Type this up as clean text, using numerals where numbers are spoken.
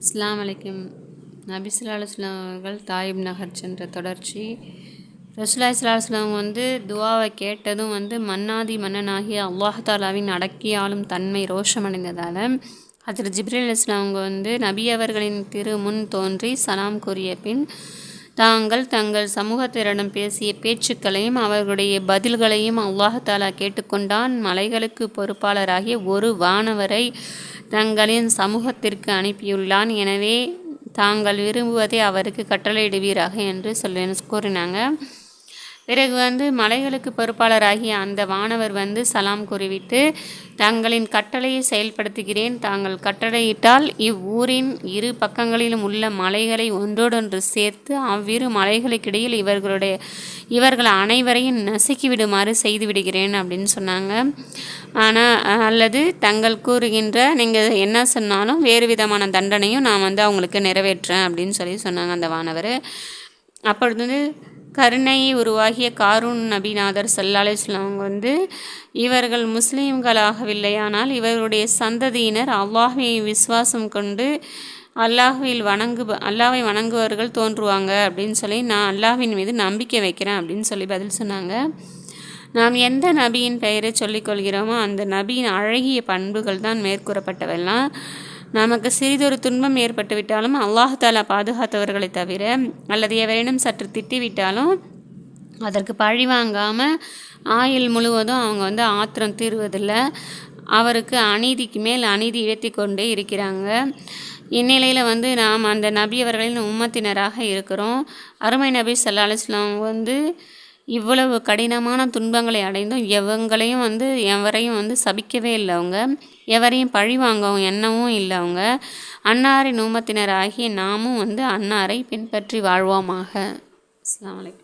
அஸ்ஸலாமு அலைக்கும். நபி ஸல்லல்லாஹு அலைஹி வஸல்லம் அவர்கள் தாயிப் நகர் சென்ற தொடர்ச்சி. ரசூலுல்லாஹி ஸல்லல்லாஹு அலைஹி வஸல்லம் துவாவை கேட்டதும் மன்னாதி மன்னனாகிய அல்லாஹ் தாலாவின் அடக்கி ஆளும் தன்மை ரோஷமடைந்ததால் ஹஜ்ரத் ஜிப்ரீல் அலைஹிஸ்ஸலாம் நபி அவர்களின் திரு முன் தோன்றி சலாம் கூறிய பின் தங்கள் சமூகத்தினரிடம் பேசிய பேச்சுக்களையும் அவர்களுடைய பதில்களையும் அல்லாஹ் தாலா கேட்டுக்கொண்டான். மலைகளுக்கு பொறுப்பாளராகிய ஒரு வானவரை தங்களின் சமூகத்திற்கு அனுப்பியுள்ளான். எனவே தாங்கள் விரும்புவதை அவருக்கு கட்டளையிடுவீராக என்று கூறினாங்க. பிறகு மலைகளுக்கு பொறுப்பாளராகிய அந்த வானவர் சலாம் கூறிவிட்டு தங்களின் கட்டளையை செயல்படுத்துகிறேன். தாங்கள் கட்டளையிட்டால் இவ்வூரின் இரு பக்கங்களிலும் உள்ள மலைகளை ஒன்றோடொன்று சேர்த்து அவ்விரு மலைகளுக்கிடையில் இவர்கள் அனைவரையும் நசுக்கிவிடுமாறு செய்துவிடுகிறேன் அப்படின்னு சொன்னாங்க. அல்லது தங்கள் கூறுகின்ற நீங்கள் என்ன சொன்னாலும் வேறு விதமான தண்டனையும் நான் அவங்களுக்கு நிறைவேற்றேன் அப்படின்னு சொன்னாங்க அந்த வானவர். அப்பொழுது கருணையை உருவாகிய காரூன் நபிநாதர் ஸல்லல்லாஹு அலைஹி வஸல்லம் இவர்கள் முஸ்லீம்களாகவில்லையானால் இவர்களுடைய சந்ததியினர் அல்லாஹ்வை விசுவாசம் கொண்டு அல்லாஹ்வை வணங்குவர்கள் தோன்றுவாங்க அப்படின்னு நான் அல்லாஹ்வின் மீது நம்பிக்கை வைக்கிறேன் அப்படின்னு பதில் சொன்னாங்க. நாம் எந்த நபியின் பெயரை சொல்லிக்கொள்கிறோமோ அந்த நபியின் அழகிய பண்புகள் தான் மேற்கூறப்பட்டவெல்லாம். நமக்கு சிறிதொரு துன்பம் ஏற்பட்டுவிட்டாலும் அல்லாஹ் தாலா பாதுகாத்தவர்களை தவிர அல்லது எவரேனும் சற்று திட்டிவிட்டாலும் அதற்கு பழி வாங்காமல் ஆயுள் முழுவதும் அவங்க ஆத்திரம் தீர்வதில்லை. அவருக்கு அநீதிக்கு மேல் அநீதி இழைத்தி கொண்டே இருக்கிறாங்க. இந்நிலையில் நாம் அந்த நபி அவர்களின் உம்மத்தினராக இருக்கிறோம். அருமை நபி ஸல்லல்லாஹு அலைஹி வஸல்லம் இவ்வளவு கடினமான துன்பங்களை அடைந்தும் எவரையும் சபிக்கவே இல்லை. அவங்க எவரையும் பழி வாங்கவும் எண்ணவும் இல்லை. அவங்க அன்னாரின் உம்மத்தினராகிய நாமும் அன்னாரை பின்பற்றி வாழ்வோமாக. அஸ்ஸலாமு அலைக்கும்.